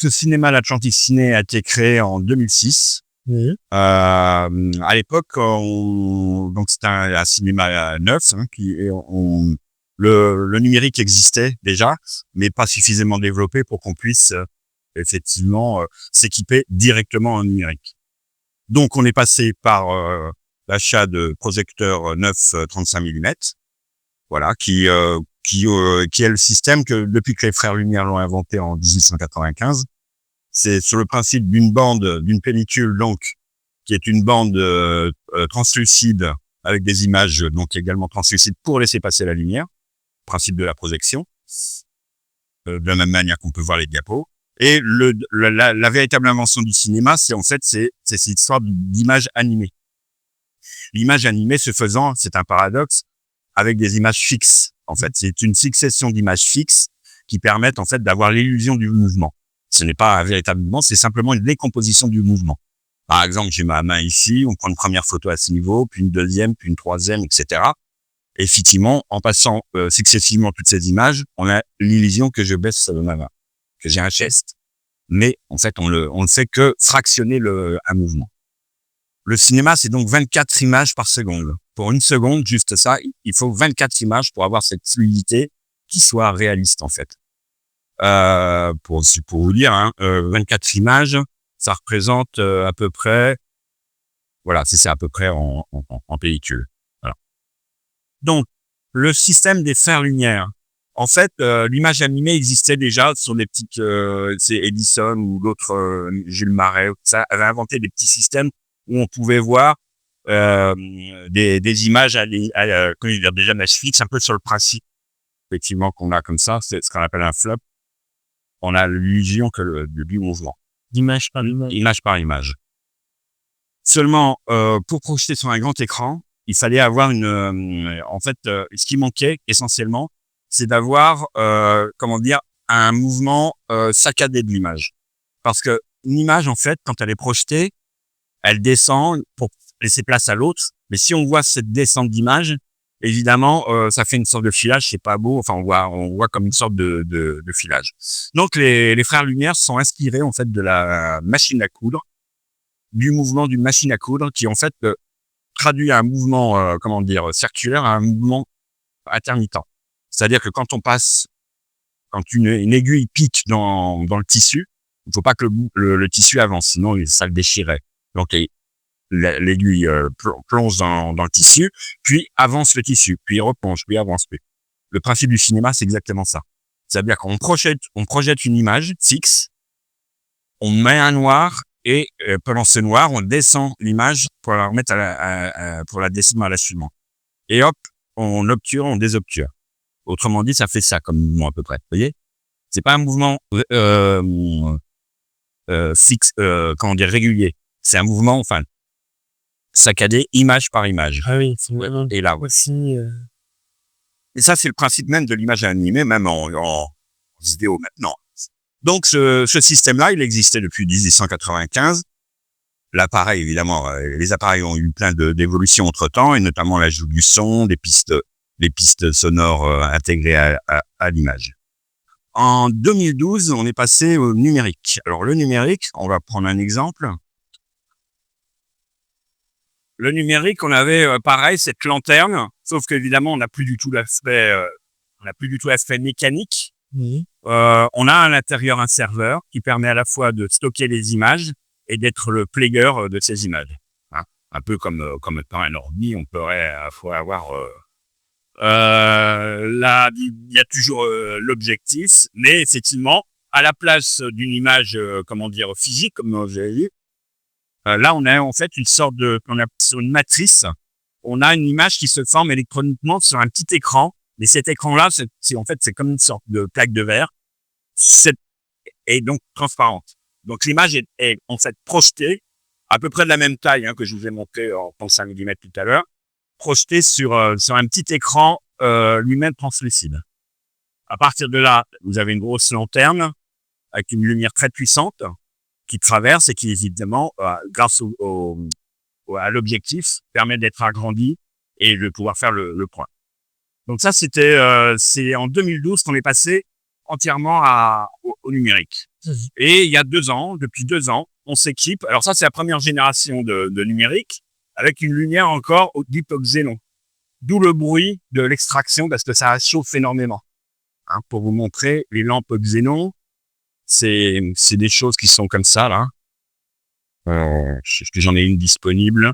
ce cinéma, l'Atlantic Ciné, a été créé en 2006. À l'époque, donc c'était un cinéma neuf, hein, le numérique existait déjà, mais pas suffisamment développé pour qu'on puisse effectivement s'équiper directement en numérique. Donc on est passé par l'achat de projecteurs neufs 35 mm, voilà, qui est le système que depuis que les frères Lumière l'ont inventé en 1895. C'est sur le principe d'une pellicule, donc, qui est une bande translucide avec des images, donc également translucides pour laisser passer la lumière. Principe de la projection. De la même manière qu'on peut voir les diapos. Et la véritable invention du cinéma, c'est cette histoire d'image animée. L'image animée se faisant, c'est un paradoxe, avec des images fixes. En fait, c'est une succession d'images fixes qui permettent, en fait, d'avoir l'illusion du mouvement. Ce n'est pas un véritable mouvement, c'est simplement une décomposition du mouvement. Par exemple, j'ai ma main ici, on prend une première photo à ce niveau, puis une deuxième, puis une troisième, etc. Et effectivement, en passant successivement toutes ces images, on a l'illusion que je baisse ma main, que j'ai un geste. Mais en fait, on ne fait que fractionner un mouvement. Le cinéma, c'est donc 24 images par seconde. Pour une seconde, juste ça, il faut 24 images pour avoir cette fluidité qui soit réaliste, en fait. Pour vous dire, hein, 24 images, ça représente à peu près, voilà, c'est ça à peu près en pellicule. Voilà. Donc, le système des frères Lumière. En fait, l'image animée existait déjà sur des petites, c'est Edison ou d'autres, Jules Marais, ça avait inventé des petits systèmes où on pouvait voir des images comment dire, déjà fixe, un peu sur le principe, effectivement, qu'on a comme ça, c'est ce qu'on appelle un flop. On a l'illusion que du mouvement. D'image par image. Image par image. Seulement, pour projeter sur un grand écran, il fallait avoir ce qui manquait essentiellement, c'est d'avoir, comment dire, un mouvement saccadé de l'image. Parce que une image, en fait, quand elle est projetée, elle descend pour laisser place à l'autre. Mais si on voit cette descente d'image, évidemment, ça fait une sorte de filage, c'est pas beau. Enfin, on voit comme une sorte de filage. Donc, les frères Lumière sont inspirés, en fait, de la machine à coudre, du mouvement d'une machine à coudre qui, en fait, traduit un mouvement, circulaire à un mouvement intermittent. C'est-à-dire que quand une aiguille pique dans le tissu, il ne faut pas que le tissu avance, sinon ça le déchirait. Donc, l'aiguille plonge dans le tissu, puis avance le tissu, puis replonge, puis avance. Le principe du cinéma, c'est exactement ça. C'est-à-dire qu'on projette une image fixe, on met un noir, et pendant ce noir, on descend l'image pour la remettre pour la descendre à la suivante. Et hop, on obture, on désobture. Autrement dit, ça fait ça comme mouvement à peu près. Vous voyez, c'est pas un mouvement fixe, régulier. C'est un mouvement, saccadé, image par image. Ah oui, c'est vraiment et là aussi. Et ça, c'est le principe même de l'image animée, même en vidéo maintenant. Donc, ce système-là, il existait depuis 1895. L'appareil, évidemment, les appareils ont eu plein d'évolutions entre-temps, et notamment l'ajout du son, des pistes sonores intégrées à l'image. En 2012, on est passé au numérique. Alors, le numérique, on va prendre un exemple. Le numérique, on avait pareil cette lanterne, sauf qu'évidemment, on n'a plus du tout l'aspect mécanique. On a à l'intérieur un serveur qui permet à la fois de stocker les images et d'être le player de ces images. Hein, un peu comme par un ordi, on pourrait à la fois avoir là, il y a toujours l'objectif, mais effectivement, à la place d'une image, physique, comme j'ai dit, là, on a en fait sur une matrice, on a une image qui se forme électroniquement sur un petit écran, mais cet écran-là, c'est comme une sorte de plaque de verre, et donc transparente. Donc l'image est en fait projetée, à peu près de la même taille que je vous ai montré en 35 mm tout à l'heure, projetée sur un petit écran lui-même translucide. À partir de là, vous avez une grosse lanterne avec une lumière très puissante qui traverse et qui, évidemment, grâce à l'objectif, permet d'être agrandi et de pouvoir faire le point. Donc ça, c'est en 2012 qu'on est passé entièrement au numérique. Et il y a depuis 2 ans, on s'équipe. Alors ça, c'est la première génération de numérique avec une lumière encore au type xénon. D'où le bruit de l'extraction parce que ça chauffe énormément. Hein, pour vous montrer, les lampes xénon, c'est des choses qui sont comme ça, là. J'en ai une disponible.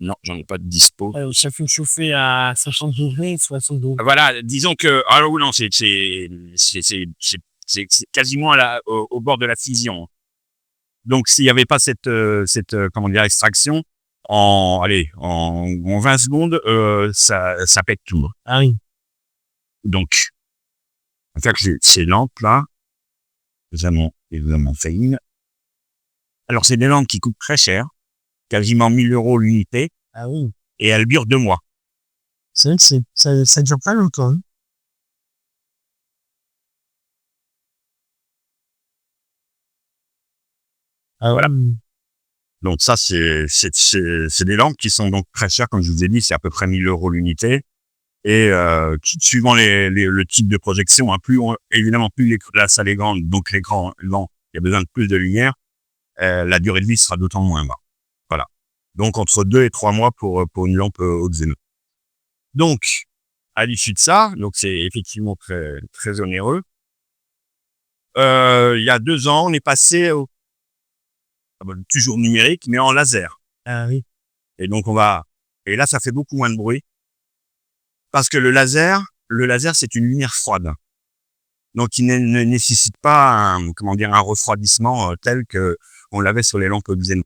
Non, j'en ai pas de dispo. Ça fait chauffer à 50 degrés, 60 degrés. Voilà, disons que non, c'est quasiment au bord de la fission. Donc s'il y avait pas cette comment dire extraction en 20 secondes, ça pète tout. Ah oui. Donc en fait ces lampes là, nous avons fait une. Alors c'est des lampes qui coûtent très cher. Quasiment 1 000 € l'unité. Ah oui. Et elle dure 2 mois. C'est vrai que ça dure pas longtemps. Hein. Ah voilà. Donc ça, c'est des lampes qui sont donc très chères, comme je vous ai dit, c'est à peu près 1 000 € l'unité. Et suivant le type de projection, hein, évidemment plus la salle est grande, donc l'écran lent, il y a besoin de plus de lumière, la durée de vie sera d'autant moins bas. Voilà. Donc, entre 2 et 3 mois pour une lampe au xénon. Donc, à l'issue de ça, donc c'est effectivement très, très onéreux. Il y a 2 ans, on est passé toujours numérique, mais en laser. Ah oui. Et donc, et là, ça fait beaucoup moins de bruit. Parce que le laser, c'est une lumière froide. Donc, il ne nécessite pas un refroidissement tel que on l'avait sur les lampes xénon.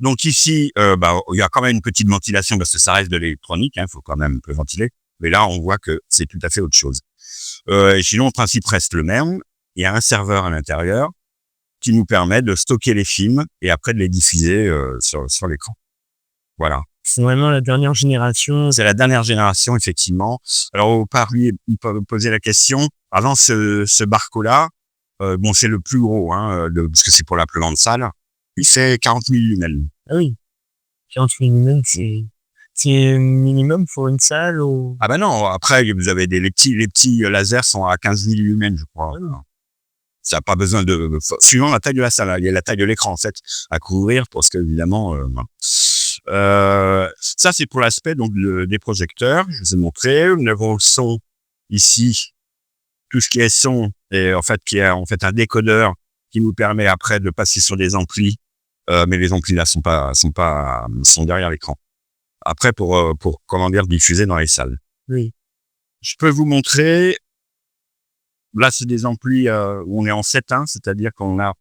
Donc ici, il y a quand même une petite ventilation parce que ça reste de l'électronique, hein, faut quand même un peu ventiler. Mais là, on voit que c'est tout à fait autre chose. Et sinon, le principe reste le même. Il y a un serveur à l'intérieur qui nous permet de stocker les films et après de les diffuser sur l'écran. Voilà. C'est vraiment la dernière génération. C'est la dernière génération, effectivement. Alors, vous posez la question. Avant ce Barco-là, c'est le plus gros, hein, parce que c'est pour la plus grande salle. Il fait 40 000 lumens. Ah oui. 40 000 lumens, c'est minimum pour une salle ou... Ah non, après, vous avez les petits lasers sont à 15 000 lumens, je crois. Ouais. Ça n'a pas besoin suivant la taille de la salle, il y a la taille de l'écran, en fait, à couvrir, parce que, évidemment, ça, c'est pour l'aspect, donc, des projecteurs. Je vous ai montré. Nous avons le son, ici, tout ce qui est son, et qui est, un décodeur qui nous permet après de passer sur des amplis. Mais les amplis là sont derrière l'écran. Après pour diffuser dans les salles. Oui. Je peux vous montrer. Là, c'est des amplis où on est en 7.1, c'est-à-dire qu'on a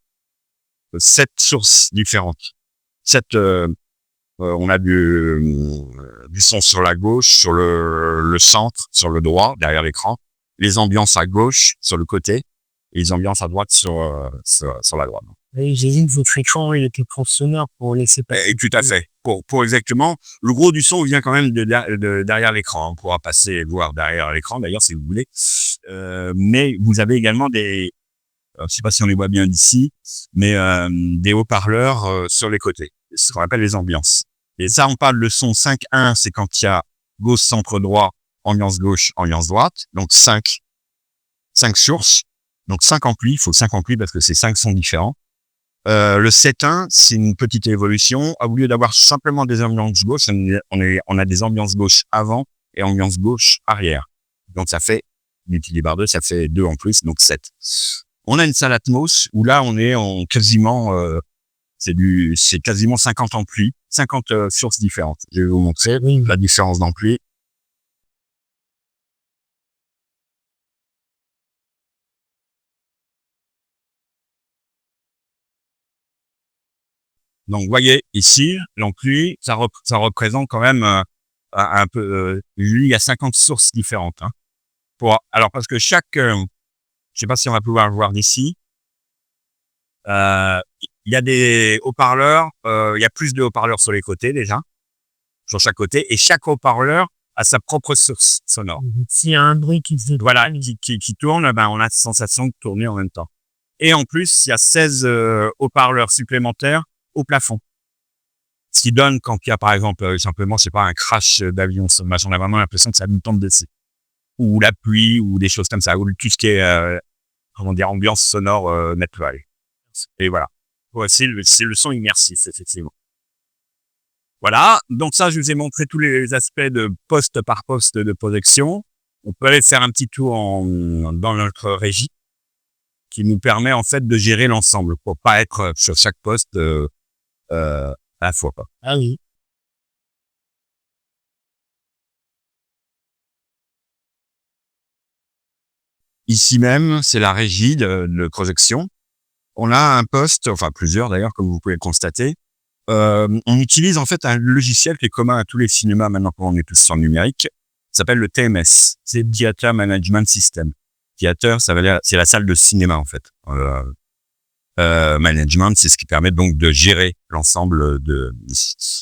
7 sources différentes. On a du son sur la gauche, sur le centre, sur le droit, derrière l'écran. Les ambiances à gauche, sur le côté, et les ambiances à droite sur la droite. Oui, j'ai dit que votre écran, il était pour sonore pour laisser passer. Et tout à fait. Pour exactement. Le gros du son vient quand même de derrière l'écran. On pourra passer et voir derrière l'écran, d'ailleurs, si vous voulez. Mais vous avez également je sais pas si on les voit bien d'ici, mais des haut-parleurs sur les côtés. Ce qu'on appelle les ambiances. Et ça, on parle de son 5.1, c'est quand il y a gauche, centre, droit, ambiance gauche, ambiance droite. Donc 5 sources. Donc 5 amplis. Il faut 5 amplis parce que c'est 5 sons différents. Le 7.1, c'est une petite évolution. Au lieu d'avoir simplement des ambiances gauche, on a des ambiances gauche avant et ambiance gauche arrière. Donc ça fait, multiplié par 2, ça fait 2 en plus, donc 7. On a une salle Atmos où là, on est en quasiment, c'est quasiment 50 amplis, 50 sources différentes. Je vais vous montrer la différence d'amplis. Donc, vous voyez ici, l'ampli, ça représente quand même un peu. Lui, il y a 50 sources différentes. Hein. Alors, parce que je sais pas si on va pouvoir le voir d'ici. Il y a des haut-parleurs. Il y a plus de haut-parleurs sur les côtés déjà, sur chaque côté, et chaque haut-parleur a sa propre source sonore. S'il y a un bruit qui tourne, on a la sensation de tourner en même temps. Et en plus, il y a 16 haut-parleurs supplémentaires au plafond. Ce qui donne quand il y a, par exemple, simplement, je sais pas, un crash d'avion, machin, on a vraiment l'impression que ça a du temps de décès. Ou la pluie, ou des choses comme ça, ou tout ce qui est, comment dire, ambiance sonore naturelle. Et voilà. Ouais, c'est le son immersif, effectivement. Voilà. Donc ça, je vous ai montré tous les aspects de poste par poste de projection. On peut aller faire un petit tour dans notre régie, qui nous permet en fait de gérer l'ensemble pour pas être sur chaque poste à la fois, quoi. Ah oui. Ici même, c'est la régie de projection. On a un poste, enfin plusieurs d'ailleurs, comme vous pouvez le constater. On utilise en fait un logiciel qui est commun à tous les cinémas maintenant qu'on est tous sur le numérique. Ça s'appelle le TMS, c'est Theater Management System. Theater, ça veut dire c'est la salle de cinéma en fait. Management, c'est ce qui permet donc de gérer l'ensemble de.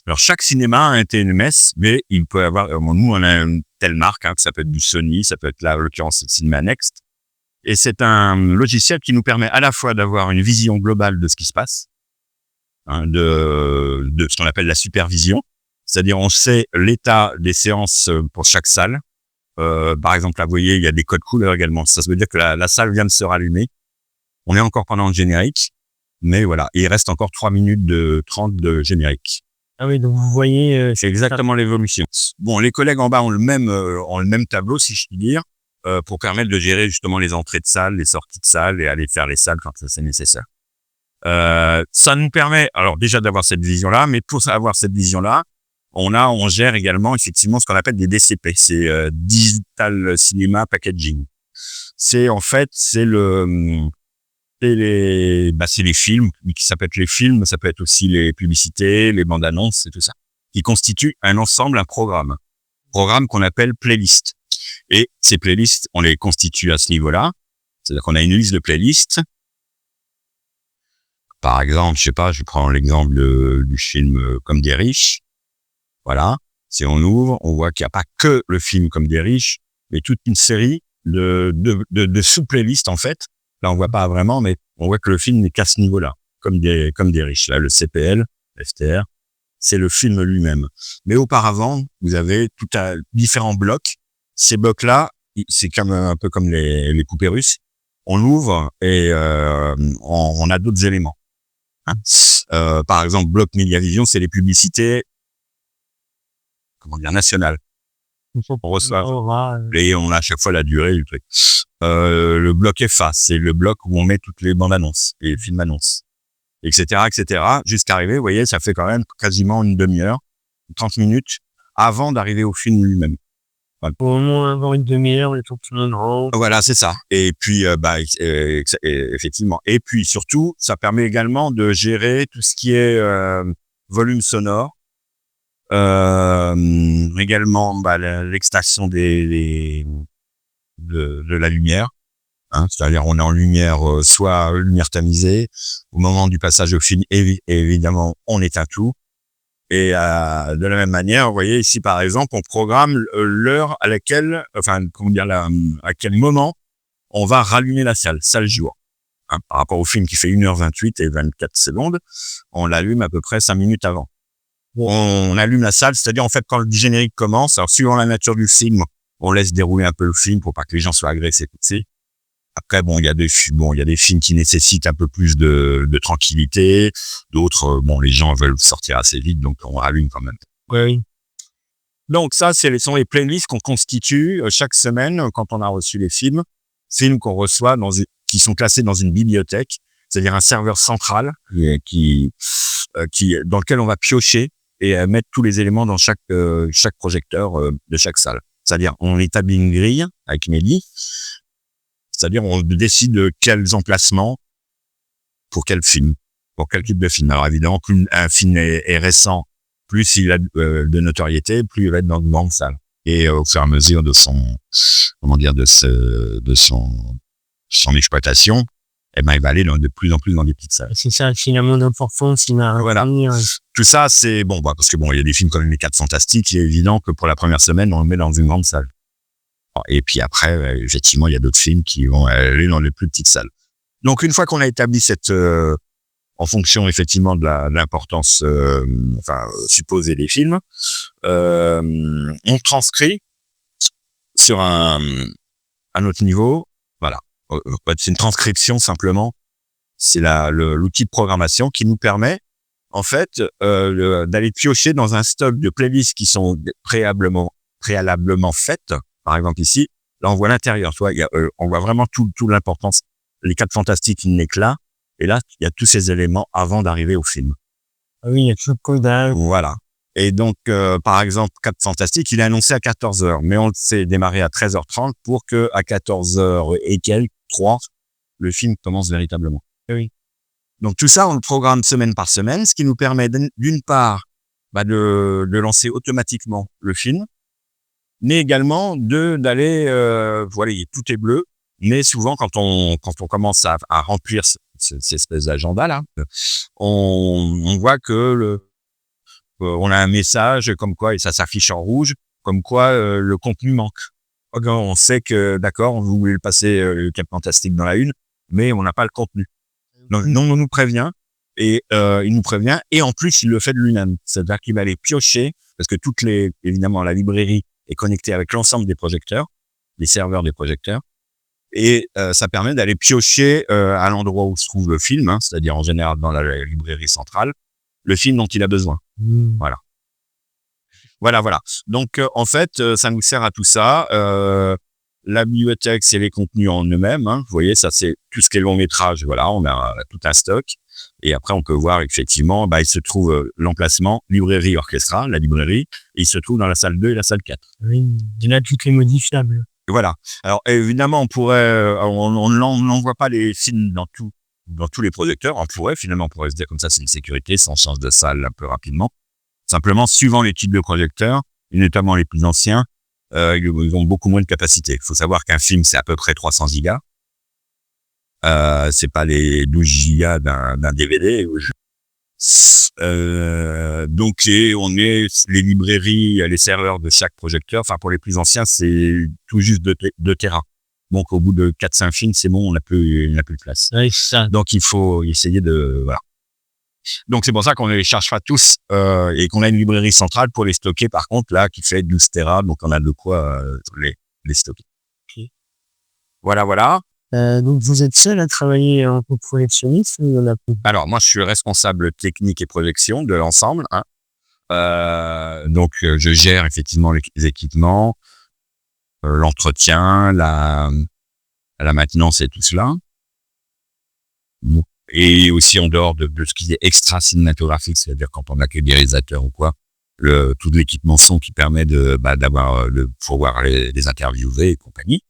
Alors chaque cinéma a un TMS, mais il peut avoir. Nous, on a une telle marque, hein, que ça peut être du Sony, ça peut être là en l'occurrence le Cinema Next. Et c'est un logiciel qui nous permet à la fois d'avoir une vision globale de ce qui se passe, hein, de ce qu'on appelle la supervision, c'est-à-dire on sait l'état des séances pour chaque salle. Par exemple, là, vous voyez, il y a des codes couleurs également. Ça veut dire que la salle vient de se rallumer. On est encore pendant le générique, mais voilà, il reste encore 3 minutes 30 de générique. Ah oui, donc vous voyez... c'est exactement l'évolution. Bon, les collègues en bas ont le même tableau, si je puis dire, pour permettre de gérer justement les entrées de salle, les sorties de salle et aller faire les salles quand c'est nécessaire. Ça nous permet, alors déjà d'avoir cette vision-là, mais pour avoir cette vision-là, on gère également effectivement ce qu'on appelle des DCP, c'est Digital Cinema Packaging. C'est en fait, c'est les films, ça peut être les films, ça peut être aussi les publicités, les bandes annonces et tout ça, qui constituent un ensemble, un programme qu'on appelle playlist. Et ces playlists, on les constitue à ce niveau-là, c'est-à-dire qu'on a une liste de playlists. Par exemple, je sais pas, je prends l'exemple du film Comme des riches. Voilà. Si on ouvre, on voit qu'il n'y a pas que le film Comme des riches, mais toute une série de sous-playlists, en fait. Là, on voit pas vraiment, mais on voit que le film n'est qu'à ce niveau-là. Comme des riches. Là, le CPL, FTR, c'est le film lui-même. Mais auparavant, vous avez différents blocs. Ces blocs-là, c'est comme un peu comme les poupées russes. On ouvre et on a d'autres éléments. Hein. Par exemple, bloc Mediavision, c'est les publicités, comment dire, nationales. On reçoit et on a à chaque fois la durée du truc. Le bloc FA, c'est le bloc où on met toutes les bandes annonces, les films annonces, etc., jusqu'à arriver, vous voyez, ça fait quand même quasiment une demi-heure, 30 minutes avant d'arriver au film lui-même. Voilà. Pour au moins avoir une demi-heure, le temps que tout le monde rentre. Voilà, c'est ça. Et puis, effectivement. Et puis, surtout, ça permet également de gérer tout ce qui est volume sonore. Également, l'extraction de la lumière. Hein, c'est-à-dire, on est en lumière, soit lumière tamisée. Au moment du passage au film, évidemment, on éteint tout. Et de la même manière, vous voyez ici par exemple, on programme l'heure à laquelle, à quel moment on va rallumer la salle jour. Hein, par rapport au film qui fait 1h28 et 24 secondes, on l'allume à peu près 5 minutes avant. On allume la salle, c'est-à-dire en fait quand le générique commence, alors suivant la nature du film, on laisse dérouler un peu le film pour pas que les gens soient agressés. Après, il y a des films qui nécessitent un peu plus de tranquillité. D'autres, les gens veulent sortir assez vite, donc on rallume quand même. Oui. Donc ça, sont les playlists qu'on constitue chaque semaine quand on a reçu les films qu'on reçoit qui sont classés dans une bibliothèque, c'est-à-dire un serveur central dans lequel on va piocher et mettre tous les éléments dans chaque projecteur de chaque salle. C'est-à-dire, on établit une grille avec Mehdi. C'est-à-dire, on décide de quels emplacements pour quel film, pour quel type de film. Alors évidemment, plus un film est récent, plus il a de notoriété, plus il va être dans de grandes salles. Et au fur et à mesure de son exploitation, il va aller de plus en plus dans des petites salles. C'est ça, finalement, d'importance, voilà. Tout ça, c'est parce que il y a des films comme Les 4 Fantastiques, il est évident que pour la première semaine, on le met dans une grande salle. Et puis après, effectivement, il y a d'autres films qui vont aller dans les plus petites salles. Donc, une fois qu'on a établi cette en fonction effectivement de l'importance supposée des films. On transcrit sur un autre niveau. Voilà. C'est une transcription simplement. C'est l'outil de programmation qui nous permet en fait d'aller piocher dans un stock de playlists qui sont préalablement faites. Par exemple ici, là on voit l'intérieur, tu vois, on voit vraiment tout l'importance. Les 4 Fantastiques, il n'est que là, et là il y a tous ces éléments avant d'arriver au film. Ah oui, il y a tout le codage. Voilà. Et donc par exemple 4 Fantastiques, il est annoncé à 14h, mais on le sait démarrer à 13h30 pour que à 14h et quelques 3 le film commence véritablement. Oui. Donc tout ça, on le programme semaine par semaine, ce qui nous permet d'une part de lancer automatiquement le film, mais également d'aller voilà, tout est bleu, mais souvent quand on commence à remplir cette espèce d'agenda là, on voit que on a un message comme quoi, et ça s'affiche en rouge, comme quoi le contenu manque. On sait que d'accord, vous voulez le passer le Cap Fantastique dans la une, mais on n'a pas le contenu. Donc, non, on nous prévient, et il nous prévient, et en plus il le fait de lui-même. C'est-à-dire qu'il va aller piocher, parce que évidemment la librairie est connectée avec l'ensemble des projecteurs, les serveurs des projecteurs, et ça permet d'aller piocher à l'endroit où se trouve le film, hein, c'est-à-dire en général dans la librairie centrale, le film dont il a besoin. Voilà. Donc en fait, ça nous sert à tout ça. La bibliothèque, c'est les contenus en eux-mêmes. Hein. Vous voyez, ça c'est tout ce qui est long métrage. Voilà, on a tout un stock. Et après, on peut voir effectivement, il se trouve l'emplacement librairie orchestra, la librairie, et il se trouve dans la salle 2 et la salle 4. Oui, il y en a toutes les modifiables. Voilà. Alors évidemment, on pourrait, on n'envoie pas les films dans tous les projecteurs. On pourrait se dire comme ça, c'est une sécurité, sans change de salle un peu rapidement. Simplement, suivant les types de projecteurs, et notamment les plus anciens, ils ont beaucoup moins de capacité. Il faut savoir qu'un film, c'est à peu près 300 gigas. C'est pas les 12 gigas d'un DVD. Donc, les librairies, les serveurs de chaque projecteur. Enfin, pour les plus anciens, c'est tout juste 2 Tera. Donc, au bout de 4-5 films, c'est bon, on n'a plus de place. Oui, c'est ça. Donc, il faut essayer voilà. Donc, c'est pour ça qu'on ne les charge pas tous et qu'on a une librairie centrale pour les stocker, par contre, là, qui fait 12 Tera. Donc, on a de quoi les stocker. Okay. Voilà. Donc, vous êtes seul à travailler en tant que projectionniste ou il y en a plus? Alors, moi, je suis responsable technique et projection de l'ensemble. Hein. Donc, je gère effectivement les équipements, l'entretien, la maintenance et tout cela. Et aussi en dehors de ce qui est extra cinématographique, c'est-à-dire quand on accueille des réalisateurs ou quoi, tout l'équipement son qui permet de pouvoir les interviewer et compagnie.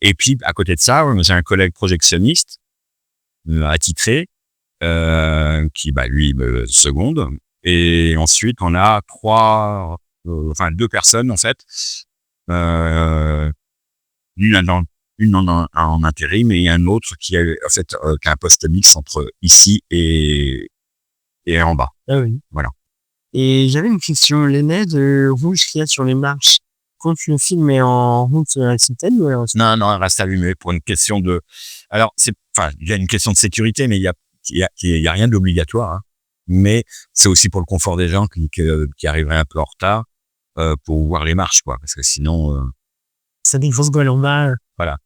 Et puis à côté de ça, j'ai un collègue projectionniste attitré qui lui me seconde. Et ensuite on a 2 personnes en fait, une en intérim et un autre qui a en fait qui a un poste mixte entre ici et en bas. Ah oui. Voilà. Et j'avais une question, les LED rouges qu'il y a sur les marches, quand le film est en route, s'éteignent ou alors? Non, elle reste allumée pour une question de. Alors il y a une question de sécurité, mais il y a rien d'obligatoire. Hein. Mais c'est aussi pour le confort des gens qui arriveraient un peu en retard pour voir les marches, quoi, parce que sinon. Ça dit grosse gueule en bas. Voilà.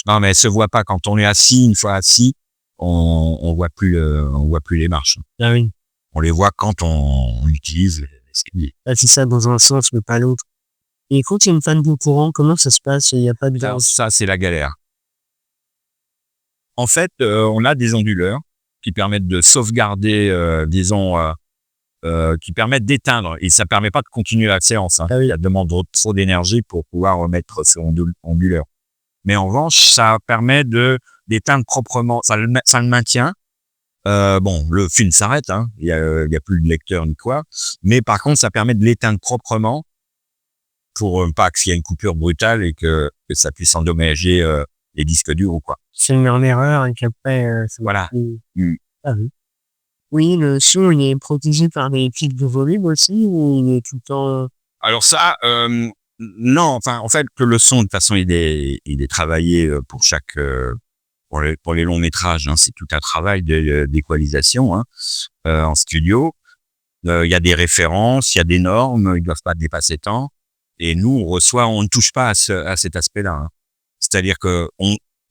Non, mais elle se voit pas quand on est assis. Une fois assis, on voit plus les marches. Ah oui. On les voit quand on utilise l'escalier. Ah, c'est ça, dans un sens, mais pas l'autre. Et quand il y a une panne de courant, comment ça se passe? Il n'y a pas de... Alors, ça, c'est la galère. En fait, on a des onduleurs qui permettent de sauvegarder, qui permettent d'éteindre. Et ça permet pas de continuer la séance. Hein. Ah oui. Ça demande trop d'énergie pour pouvoir remettre ce onduleur. Mais en revanche, ça permet d'éteindre proprement. Ça le maintient. Le film s'arrête. Hein. Il y a plus de lecteur ni quoi. Mais par contre, ça permet de l'éteindre proprement pour pas qu'il y ait une coupure brutale et que ça puisse endommager les disques durs ou quoi. C'est une erreur et qu'après... voilà. Ah oui. Oui, le son, il est protégé par des pics de volume aussi ou il est tout le temps... Alors ça, non, en fait, que le son, de toute façon, il est travaillé pour chaque pour les longs métrages, hein, c'est tout un travail d'équalisation, hein, en studio. Il y a des références, il y a des normes, ils doivent pas dépasser tant. Et nous, on ne touche pas à cet aspect-là, hein. C'est-à-dire que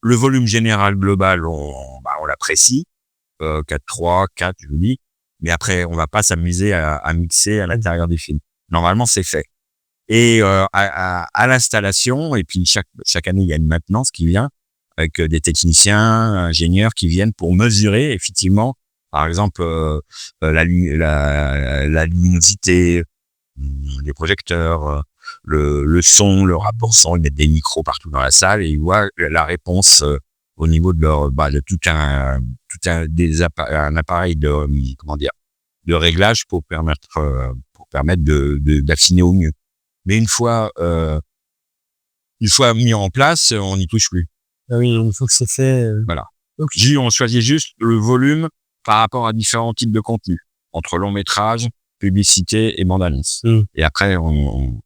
le volume général global, on l'apprécie, 4:3, 4, je vous dis. Mais après, on va pas s'amuser à mixer à l'intérieur des films. Normalement, c'est fait. Et à l'installation, et puis chaque année, il y a une maintenance qui vient avec des techniciens, ingénieurs qui viennent pour mesurer effectivement, par exemple, la luminosité, les projecteurs, le son, le rapport son. Ils mettent des micros partout dans la salle et ils voient la réponse au niveau de leur, de tout un appareil de réglage pour permettre d'affiner au mieux. Mais une fois mis en place, on n'y touche plus. Ah oui, il faut que c'est fait. Voilà. Okay. On choisit juste le volume par rapport à différents types de contenus, entre long métrage, publicité et bande-annonce. Et après, on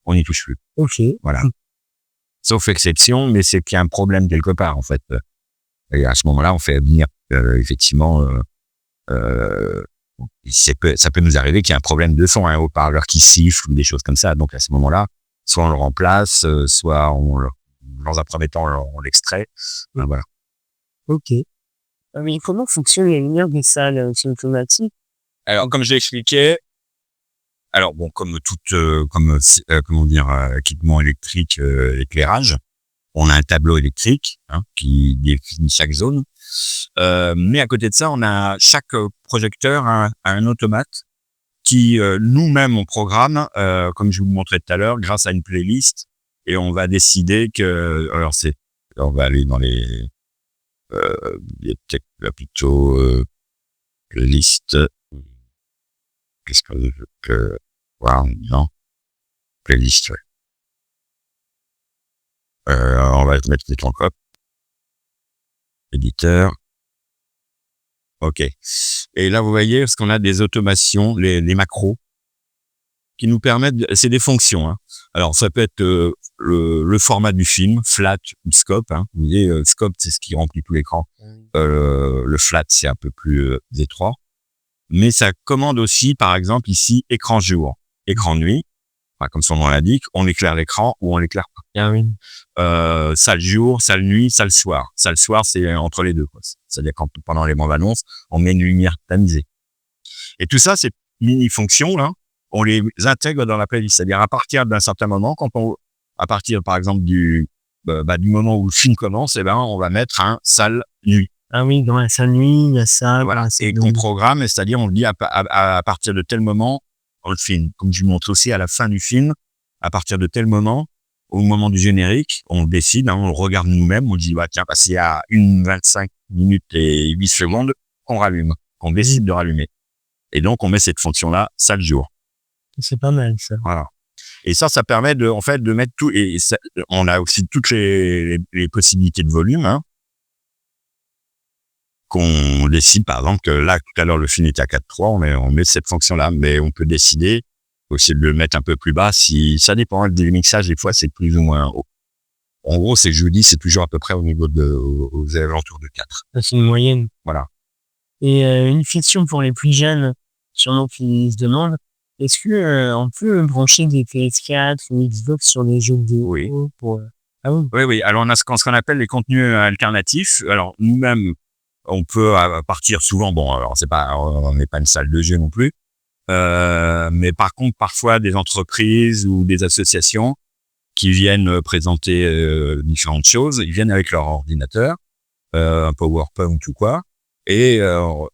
n'y touche plus. Ok. Voilà. Sauf exception, mais c'est qu'il y a un problème quelque part, en fait. Et à ce moment-là, on fait venir, effectivement, ça peut nous arriver qu'il y ait un problème de son, un haut-parleur qui siffle ou des choses comme ça. Donc, à ce moment-là, soit on le remplace, soit dans un premier temps, on l'extrait. Voilà. Ok. Mais comment fonctionnent les lumières des salles? C'est automatique? Alors, comme je l'ai expliqué, comme équipement électrique, éclairage, on a un tableau électrique, hein, qui définit chaque zone. Mais à côté de ça, chaque projecteur a un automate qui, nous-mêmes, on programme, comme je vous montrais tout à l'heure, grâce à une playlist, et on va décider on va aller dans les plutôt playlist. Qu'est-ce que non, playlist, ouais. On va mettre les temps cop. Éditeur. OK. Et là, vous voyez, parce qu'on a des automations, les macros, qui nous permettent, c'est des fonctions, hein. Alors, ça peut être le format du film, flat ou scope, hein. Vous voyez, scope, c'est ce qui remplit tout l'écran. Le flat, c'est un peu plus étroit. Mais ça commande aussi, par exemple, ici, écran jour, écran nuit. Enfin, comme son nom l'indique, on éclaire l'écran ou on l'éclaire pas. Ah oui. Salle jour, salle nuit, salle soir. Salle soir, c'est entre les deux, quoi. C'est-à-dire quand pendant les bandes annonces, on met une lumière tamisée. Et tout ça, ces mini-fonctions, là, on les intègre dans la playlist. C'est-à-dire à partir d'un certain moment, à partir, par exemple, du moment où le film commence, on va mettre un salle nuit. Ah oui, dans la salle nuit, la salle. Voilà. Et qu'on programme, c'est-à-dire on dit à partir de tel moment, dans le film, comme je vous montre aussi à la fin du film, à partir de tel moment, au moment du générique, on décide, hein, on le regarde nous-mêmes, on dit, tiens, c'est à 1:25 et 8 secondes qu'on rallume, qu'on décide de rallumer. Et donc, on met cette fonction-là, salle jour. C'est pas mal, ça. Voilà. Et ça permet de mettre tout, et ça, on a aussi toutes les possibilités de volume, hein, qu'on décide, par exemple, que là, tout à l'heure, le film était à 4:3, on met cette fonction-là, mais on peut décider aussi de le mettre un peu plus bas si ça dépend des mixages, des fois, c'est plus ou moins haut. En gros, c'est que je vous dis, c'est toujours à peu près au niveau aux alentours de 4. C'est une moyenne. Voilà. Et une question pour les plus jeunes, sûrement qui se demandent, est-ce que on peut brancher des PS4 ou Xbox sur les jeux vidéo? Oui. Ah oui. Oui. Alors, on a ce qu'on appelle les contenus alternatifs. Alors, nous-mêmes, on peut partir souvent, alors on n'est pas une salle de jeu non plus, mais par contre, parfois, des entreprises ou des associations qui viennent présenter différentes choses, ils viennent avec leur ordinateur, un PowerPoint ou quoi, et on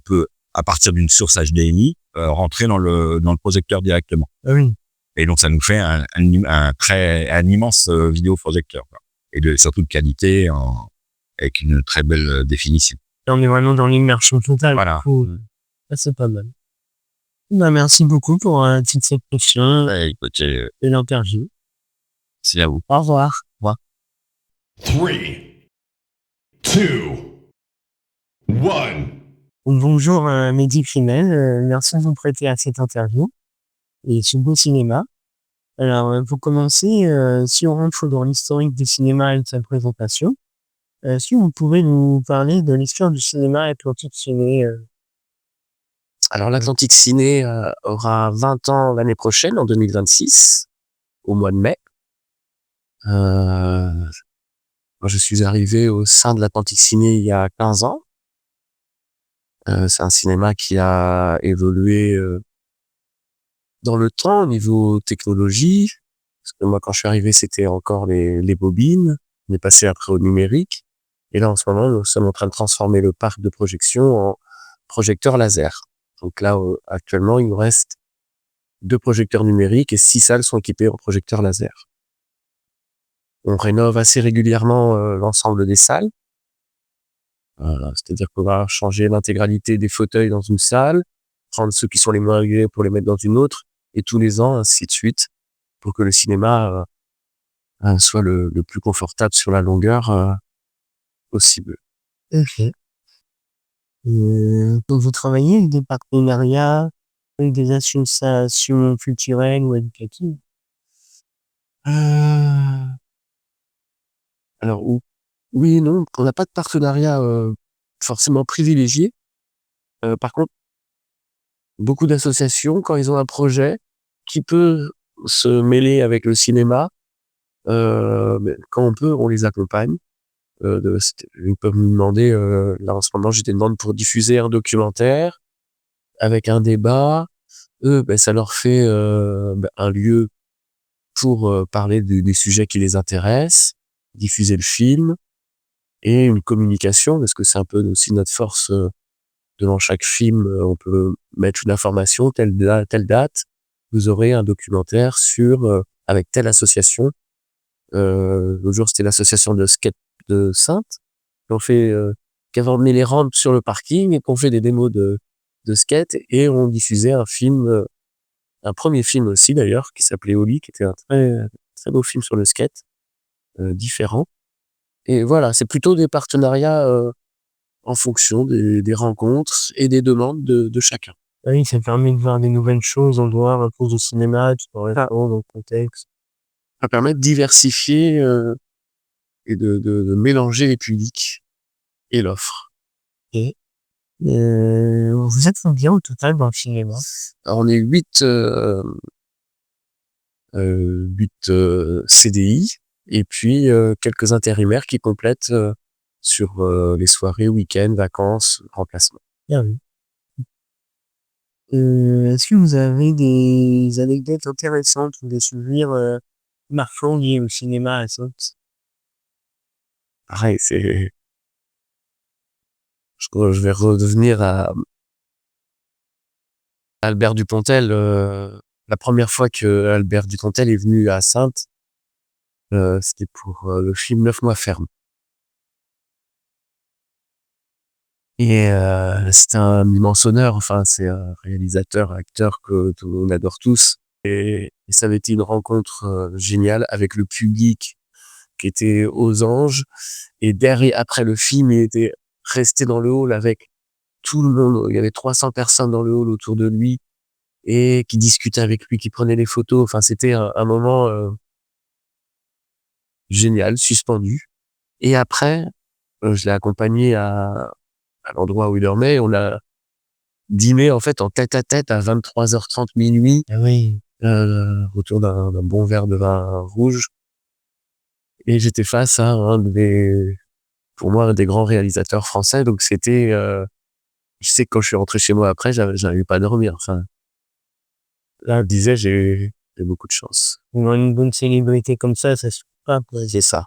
peut, à partir d'une source HDMI, rentrer dans le projecteur directement. Ah oui. Et donc, ça nous fait un immense vidéoprojecteur, quoi. Et surtout de qualité, avec une très belle définition. Et on est vraiment dans l'immersion totale. Voilà. Ça, c'est pas mal. Merci beaucoup pour toute cette question Écoutez, et l'interview. c'est à vous. Au revoir. Au revoir. 3, 2, 1. Bonjour Mehdi Krimel, merci de vous prêter à cette interview et sur Beau Cinéma. Alors pour commencer, si on rentre dans l'historique du cinéma et de sa présentation, Est-ce que vous pouvez nous parler de l'histoire du cinéma Atlantique Ciné? Alors l'Atlantique Ciné aura 20 ans l'année prochaine, en 2026, au mois de mai. Moi, je suis arrivé au sein de l'Atlantique Ciné il y a 15 ans. C'est un cinéma qui a évolué dans le temps au niveau technologie. Parce que moi, quand je suis arrivé, c'était encore les bobines. On est passé après au numérique. Et là, en ce moment, nous sommes en train de transformer le parc de projection en projecteur laser. Donc là, actuellement, il nous reste 2 projecteurs numériques et 6 salles sont équipées en projecteurs laser. On rénove assez régulièrement l'ensemble des salles. C'est-à-dire qu'on va changer l'intégralité des fauteuils dans une salle, prendre ceux qui sont les moins réguliers pour les mettre dans une autre, et tous les ans, ainsi de suite, pour que le cinéma soit le plus confortable sur la longueur possible. OK. Donc vous travaillez avec des partenariats, avec des associations culturelles ou éducatives? Euh, Alors, oui et non, on n'a pas de partenariat forcément privilégié. Par contre, beaucoup d'associations, quand ils ont un projet qui peut se mêler avec le cinéma, quand on peut, on les accompagne. Ils peuvent nous demander, là en ce moment, j'ai des demandes pour diffuser un documentaire avec un débat. Eux, ça leur fait un lieu pour parler des sujets qui les intéressent, diffuser le film et une communication, parce que c'est un peu aussi notre force. Devant chaque film, on peut mettre une information, telle date, vous aurez un documentaire sur avec telle association. L'autre jour, c'était l'association de skate de Saintes, qui avait emmené les rampes sur le parking et qu'on fait des démos de skate, et on diffusait un film, un premier film aussi d'ailleurs, qui s'appelait Oli, qui était un très, très beau film sur le skate, différent. Et voilà, c'est plutôt des partenariats en fonction des rencontres et des demandes de chacun. Oui, ça permet de voir des nouvelles choses en dehors un peu du cinéma, tu peux répondre dans le contexte. Ça permet de diversifier et de mélanger les publics et l'offre. Et vous êtes combien au total dans le cinéma? Alors on est 8 CDI et puis quelques intérimaires qui complètent sur les soirées, week-ends, vacances, remplacements. Bien vu. Est-ce que vous avez des anecdotes intéressantes ou des souvenirs marquants liés au cinéma à Saintes? Pareil, je vais revenir à Albert Dupontel. La première fois que Albert Dupontel est venu à Saintes, c'était pour le film 9 mois ferme. Et c'était un immense honneur. Enfin, c'est un réalisateur, acteur que tout le monde adore tous. Et ça avait été une rencontre géniale avec le public qui était aux anges. Et après le film, il était resté dans le hall avec tout le monde. Il y avait 300 personnes dans le hall autour de lui et qui discutaient avec lui, qui prenaient des photos. Enfin, c'était un moment génial, suspendu. Et après, je l'ai accompagné à l'endroit où il dormait. On a dîné en fait en tête-à-tête à 23h30 minuit, Ah oui. autour d'un bon verre de vin rouge. Et j'étais face à pour moi, un des grands réalisateurs français. Donc c'était, je sais que quand je suis rentré chez moi après, j'arrivais pas à dormir. Enfin, là, je disais, j'ai beaucoup de chance. Une bonne célébrité comme ça se trouve pas, quoi. C'est ça.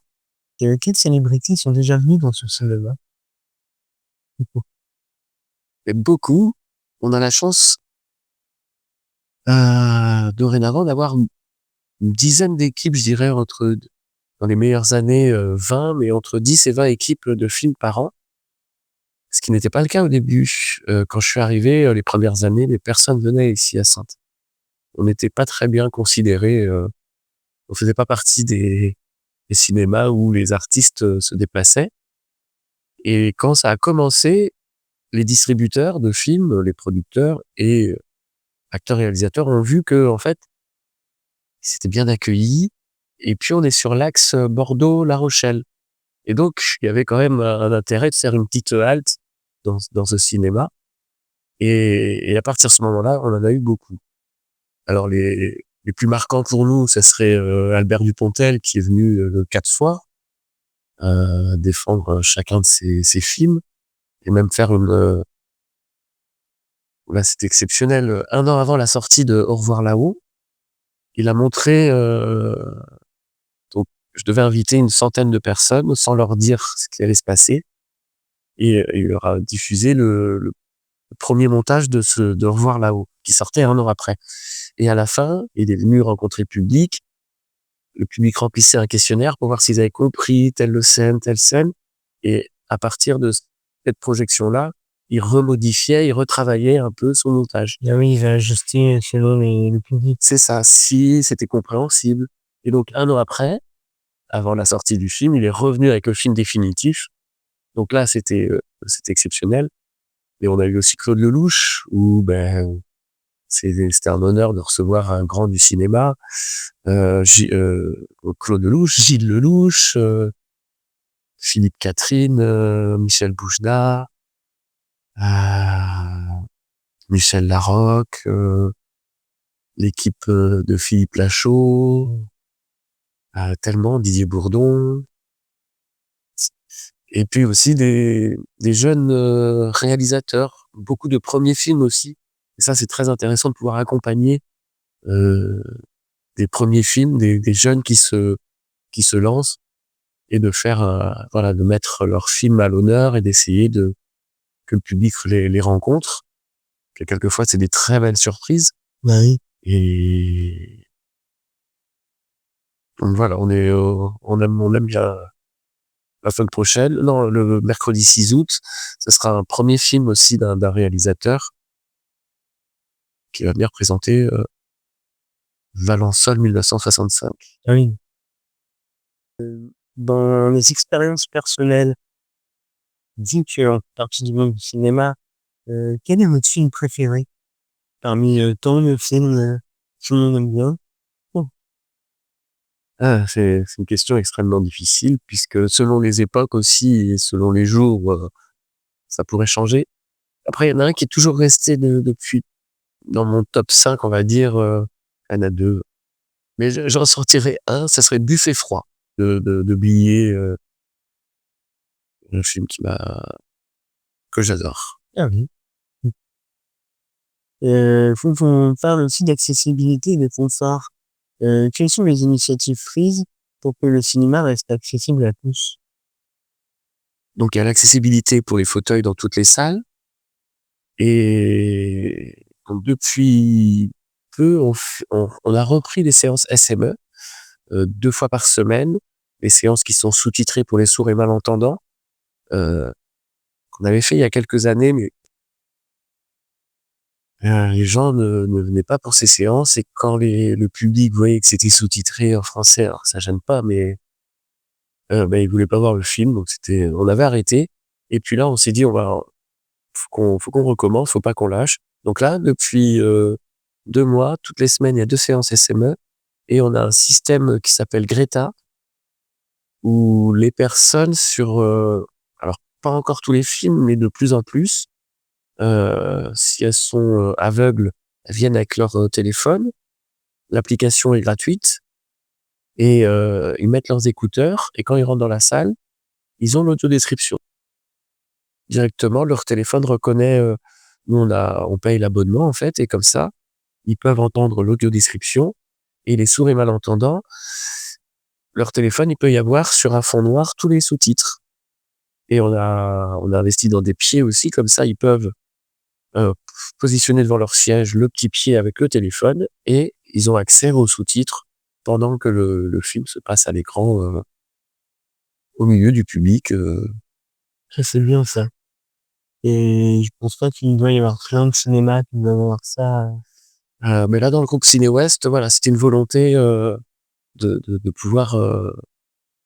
Quelles célébrités sont déjà venues dans ce cinéma? Et beaucoup, on a la chance dorénavant d'avoir une dizaine d'équipes, je dirais, dans les meilleures années, 20, mais entre 10 et 20 équipes de films par an. Ce qui n'était pas le cas au début. Quand je suis arrivé, les premières années, les personnes venaient ici à Saintes. On n'était pas très bien considérés, on faisait pas partie des cinémas où les artistes se déplaçaient. Et quand ça a commencé, les distributeurs de films, les producteurs et acteurs réalisateurs ont vu que, en fait, c'était bien accueilli. Et puis on est sur l'axe Bordeaux-La Rochelle. Et donc, il y avait quand même un intérêt de faire une petite halte dans ce cinéma. Et à partir de ce moment-là, on en a eu beaucoup. Alors les plus marquants pour nous, ça serait Albert Dupontel qui est venu 4 fois défendre chacun de ses films et même faire là c'était exceptionnel. 1 an avant la sortie de Au revoir là-haut, il a montré donc je devais inviter une centaine de personnes sans leur dire ce qui allait se passer et il leur a diffusé le premier montage de Au revoir là-haut qui sortait 1 an après. Et à la fin, il est venu rencontrer le public. Le public remplissait un questionnaire pour voir s'ils avaient compris telle scène. Et à partir de cette projection-là, il remodifiait, il retravaillait un peu son montage. Ah oui, il va ajuster selon le public. C'est ça, si c'était compréhensible. Et donc 1 an après, avant la sortie du film, il est revenu avec le film définitif. Donc là, c'était exceptionnel. Et on a eu aussi Claude Lelouch, où c'était un honneur de recevoir un grand du cinéma. Claude Lelouch, Gilles Lelouch, Philippe Catherine, Michel Bougenat, Michel Larocque, l'équipe de Philippe Lachaud, tellement Didier Bourdon. Et puis aussi des jeunes réalisateurs, beaucoup de premiers films aussi. Et ça, c'est très intéressant de pouvoir accompagner des premiers films, des jeunes qui se lancent et de faire de mettre leurs films à l'honneur et d'essayer que le public les rencontre. Que quelquefois c'est des très belles surprises. Oui. Et donc voilà, on aime bien la semaine prochaine. Non, le mercredi 6 août, ce sera un premier film aussi d'un réalisateur qui va venir présenter Valençol 1965. Ah oui. Dans les expériences personnelles, vu que en partie du monde du cinéma, quel est votre film préféré parmi tant de films que tout le monde aime bien? C'est une question extrêmement difficile puisque selon les époques aussi et selon les jours, ça pourrait changer. Après, il y en a un qui est toujours resté depuis dans mon top 5, on va dire. Il y en a 2. Mais j'en sortirais un, ça serait Buffet froid de Blier, un film que j'adore. Ah oui. Faut qu'on parle aussi d'accessibilité et de confort. Quelles sont les initiatives prises pour que le cinéma reste accessible à tous? Donc il y a l'accessibilité pour les fauteuils dans toutes les salles. Et donc depuis peu, on a repris des séances SME 2 fois par semaine, des séances qui sont sous-titrées pour les sourds et malentendants, qu'on avait fait il y a quelques années, mais les gens ne venaient pas pour ces séances et quand le public voyait que c'était sous-titré en français, alors ça gêne pas, mais ils voulaient pas voir le film, donc on avait arrêté. Et puis là, on s'est dit, faut qu'on recommence, faut pas qu'on lâche. Donc là, depuis 2 mois, toutes les semaines, il y a 2 séances SME et on a un système qui s'appelle Greta, où les personnes alors pas encore tous les films, mais de plus en plus, si elles sont aveugles, elles viennent avec leur téléphone. L'application est gratuite et ils mettent leurs écouteurs et quand ils rentrent dans la salle, ils ont l'audiodescription. Directement, leur téléphone reconnaît, nous on paye l'abonnement en fait et comme ça, ils peuvent entendre l'audiodescription et les sourds et malentendants, leur téléphone, il peut y avoir sur un fond noir tous les sous-titres. Et on a investi dans des pieds aussi, comme ça ils peuvent positionner devant leur siège le petit pied avec le téléphone et ils ont accès aux sous-titres pendant que le film se passe à l'écran au milieu du public. Ça, c'est bien, ça. Et je pense pas qu'il doit y avoir plein de cinémas qui doivent avoir ça. Mais là, dans le groupe Ciné Ouest, voilà, c'était une volonté de pouvoir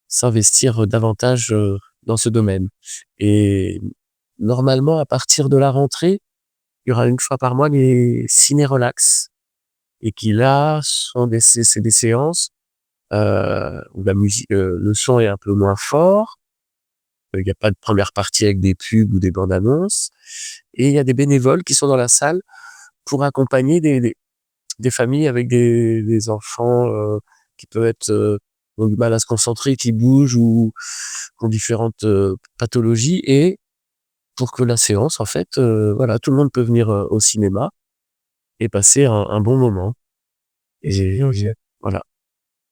s'investir davantage dans ce domaine. Et normalement, à partir de la rentrée, il y aura 1 fois par mois les ciné-relax. Et qui là, c'est des séances où la musique, le son est un peu moins fort, Il n'y a pas de première partie avec des pubs ou des bandes annonces. Et il y a des bénévoles qui sont dans la salle pour accompagner des familles avec des enfants qui peuvent être ont du mal à se concentrer, qui bougent ou qui ont différentes pathologies, et pour que la séance, en fait, voilà, tout le monde peut venir au cinéma et passer un bon moment. Et voilà.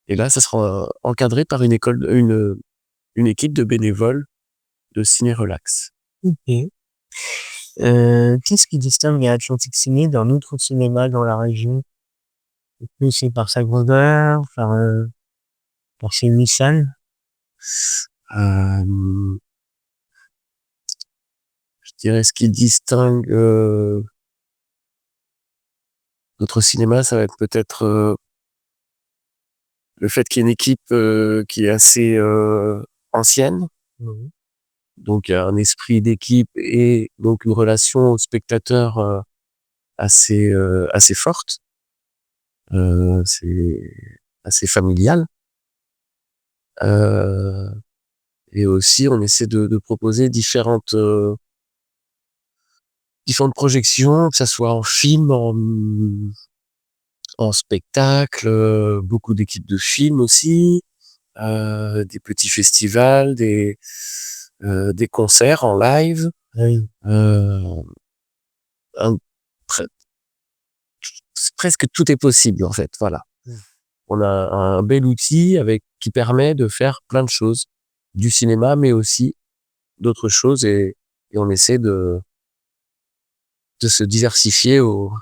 Et là, ça sera encadré par une équipe de bénévoles de Ciné Relax. OK. Qu'est-ce qui distingue Atlantic Ciné d'un autre cinéma dans la région? Est-ce que c'est par sa grandeur, par ses 8 salles? Euh, je dirais ce qui distingue notre cinéma, ça va être peut-être le fait qu'il y ait une équipe qui est assez ancienne. Mmh. Donc il y a un esprit d'équipe et donc une relation au spectateur assez forte. C'est assez familial. Et aussi on essaie de proposer différentes projections, que ça soit en film, en spectacle, beaucoup d'équipes de films aussi, des petits festivals, des concerts en live, Oui. un- pre- presque tout est possible en fait. Voilà. Mmh. On a un bel outil qui permet de faire plein de choses, du cinéma, mais aussi d'autres choses, et on essaie de se diversifier au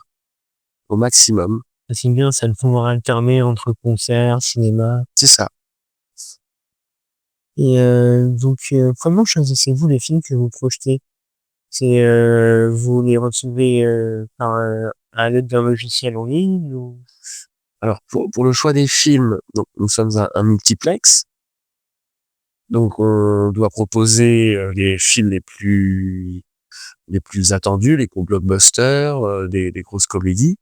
maximum. C'est bien ça, de pouvoir alterner entre concerts, cinéma. C'est ça. Et donc comment choisissez-vous les films que vous projetez? C'est, vous les recevez, à l'aide d'un logiciel en ligne ou? Alors pour le choix des films, donc nous sommes un multiplex. Donc on doit proposer les films les plus attendus, les gros blockbusters, des grosses comédies.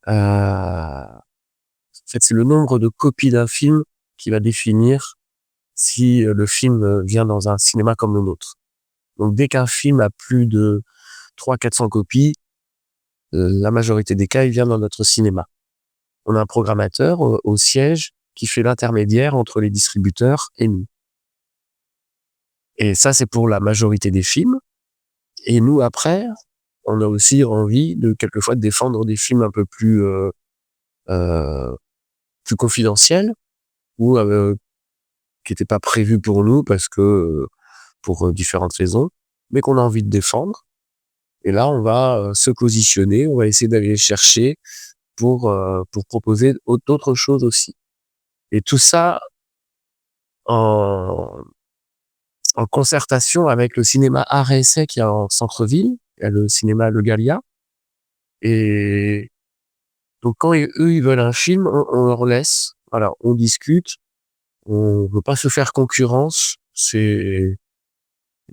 En fait, c'est le nombre de copies d'un film qui va définir si le film vient dans un cinéma comme le nôtre. Donc dès qu'un film a plus de 300-400 copies, la majorité des cas, il vient dans notre cinéma. On a un programmateur au siège qui fait l'intermédiaire entre les distributeurs et nous. Et ça, c'est pour la majorité des films. Et nous, après, on a aussi envie quelquefois de défendre des films un peu plus confidentiels, ou qui n'étaient pas prévus pour nous parce que pour différentes raisons, mais qu'on a envie de défendre. Et là, on va se positionner, on va essayer d'aller les chercher pour proposer d'autres choses aussi. Et tout ça en concertation avec le cinéma Art et Essai qui est en centre-ville, il y a le cinéma Le Gallia. Et donc quand eux ils veulent un film, on leur laisse. Voilà, on discute, on veut pas se faire concurrence. Et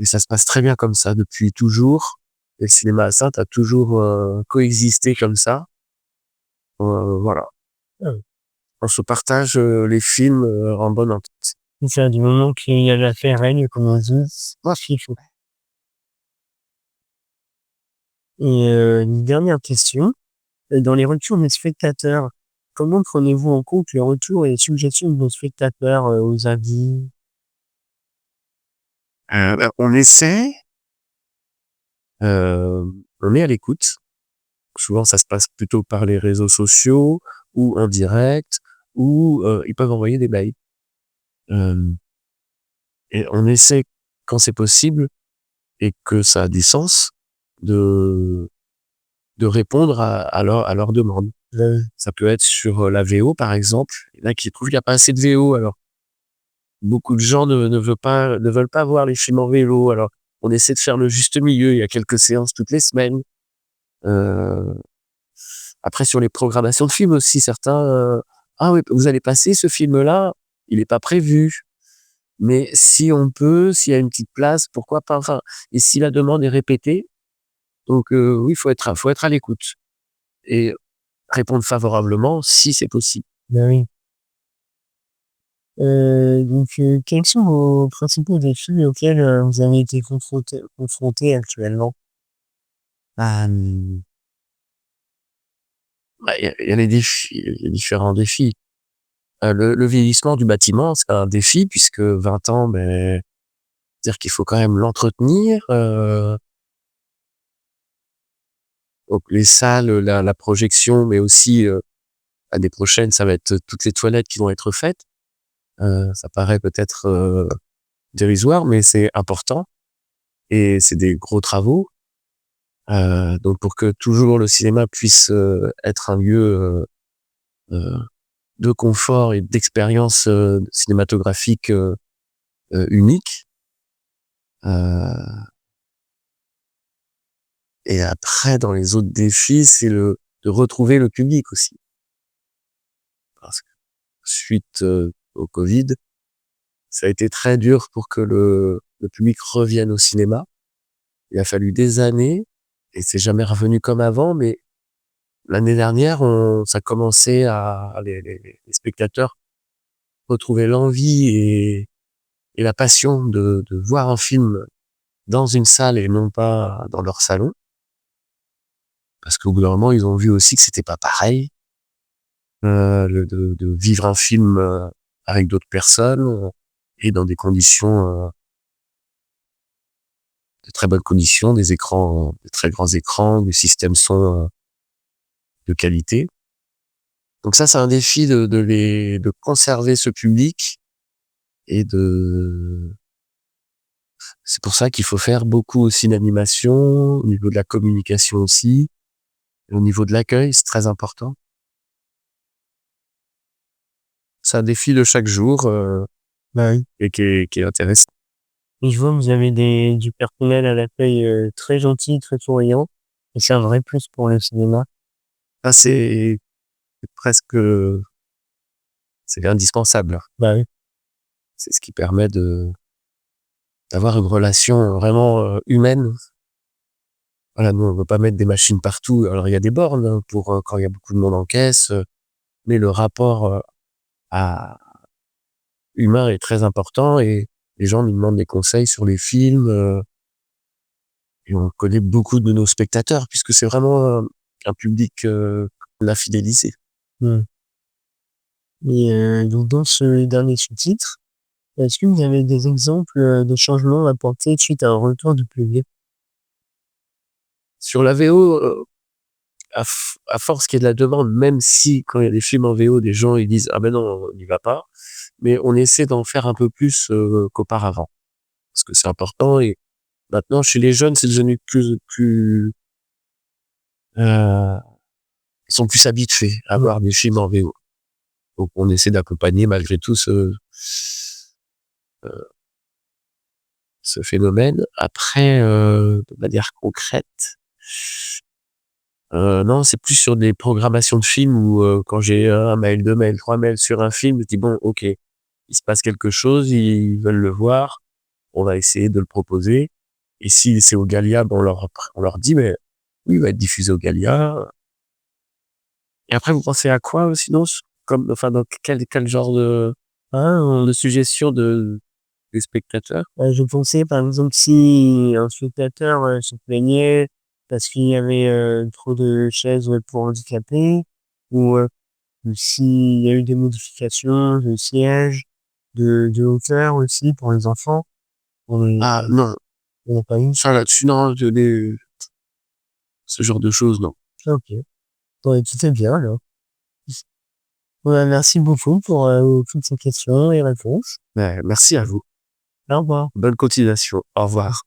ça se passe très bien comme ça depuis toujours. Et le cinéma à Saintes a toujours coexisté comme ça. Voilà. Ah. On se partage les films en bonne entente. C'est ça, du moment qu'il y a l'affaire règne, comme on dit, il faut. Et une dernière question, dans les retours des spectateurs, comment prenez-vous en compte les retours et les suggestions de vos spectateurs, aux avis? On essaie, on est à l'écoute. Souvent, ça se passe plutôt par les réseaux sociaux ou en direct, ou ils peuvent envoyer des mails. Et on essaie, quand c'est possible et que ça a du sens, de répondre à leur demande. Ça peut être sur la VO, par exemple. Il y en a qui trouvent qu'il n'y a pas assez de VO. Alors, beaucoup de gens ne veulent pas voir les films en VO. Alors, on essaie de faire le juste milieu. Il y a quelques séances toutes les semaines. Après, sur les programmations de films aussi, certains, ah oui, vous allez passer ce film-là, il n'est pas prévu. Mais si on peut, s'il y a une petite place, pourquoi pas, enfin, et si la demande est répétée. Donc, oui, faut être à l'écoute. Et répondre favorablement si c'est possible. Ben oui. Quels sont vos principaux défis auxquels vous avez été confrontés actuellement? Hem, il y a les défis, il y a différents défis. Le vieillissement du bâtiment, c'est un défi puisque 20 ans, dire qu'il faut quand même l'entretenir, donc les salles, la projection, mais aussi, l'année prochaine, ça va être toutes les toilettes qui vont être faites. Ça paraît peut-être, dérisoire, mais c'est important et c'est des gros travaux. Donc pour que toujours le cinéma puisse, être un lieu, de confort et d'expérience, cinématographique, unique. Heu et après dans les autres défis, c'est de retrouver le public aussi. Parce que suite, au Covid, ça a été très dur pour que le public revienne au cinéma. Il a fallu des années et c'est jamais revenu comme avant, mais l'année dernière, ça commençait à les spectateurs retrouver l'envie et la passion de voir un film dans une salle et non pas dans leur salon. Parce qu'au bout d'un moment, ils ont vu aussi que c'était pas pareil, de vivre un film, avec d'autres personnes, et dans des conditions, de très bonnes conditions, des écrans, de très grands écrans, des systèmes son, de qualité. Donc ça, c'est un défi de conserver ce public et c'est pour ça qu'il faut faire beaucoup aussi d'animation, au niveau de la communication aussi, et au niveau de l'accueil, c'est très important. C'est un défi de chaque jour, Bah oui. et qui est intéressant. Et je vois, vous avez du personnel à l'accueil très gentil, très souriant. Et c'est un vrai plus pour le cinéma. Ah, c'est presque, c'est indispensable. Bah oui. C'est ce qui permet d'avoir une relation vraiment, humaine. Voilà, nous, on veut pas mettre des machines partout. Alors, il y a des bornes, hein, pour, quand il y a beaucoup de monde en caisse, mais le rapport, à humain est très important et les gens nous demandent des conseils sur les films, et on connaît beaucoup de nos spectateurs puisque c'est vraiment, un public, qu'on a fidélisé. Mmh. Et donc dans ce dernier sous-titre, est-ce que vous avez des exemples, de changements apportés suite à un retour du public? Sur la VO, à force qu'il y ait de la demande, même si quand il y a des films en VO, des gens ils disent: «Ah ben non, on n'y va pas», mais on essaie d'en faire un peu plus, qu'auparavant. Parce que c'est important et maintenant chez les jeunes, c'est devenu heu, ils sont plus habitués à Mmh. voir des films en VO. Donc on essaie d'accompagner malgré tout heu, ce phénomène. Après, de manière concrète, non, c'est plus sur des programmations de films où, quand j'ai 1 mail, 2 mails, 3 mails sur un film, je dis: «Bon, OK, il se passe quelque chose, ils veulent le voir, on va essayer de le proposer» et si c'est au Gallia, on leur dit: «Mais oui, il va être diffusé au Gallia». Et après vous pensez à quoi, sinon? Comme enfin, dans quel genre de suggestion des spectateurs? Je pensais par exemple si un spectateur, se plaignait parce qu'il y avait, trop de chaises, pour handicapés ou s'il y a eu des modifications de sièges, de hauteur aussi pour les enfants. On Ah non, n'a pas eu? ça là-dessus, non, ce genre de choses, non. Ah OK. Bon et tout est bien alors. Ouais, merci beaucoup pour, toutes ces questions et réponses. Merci à vous. Au revoir. Bonne continuation. Au revoir.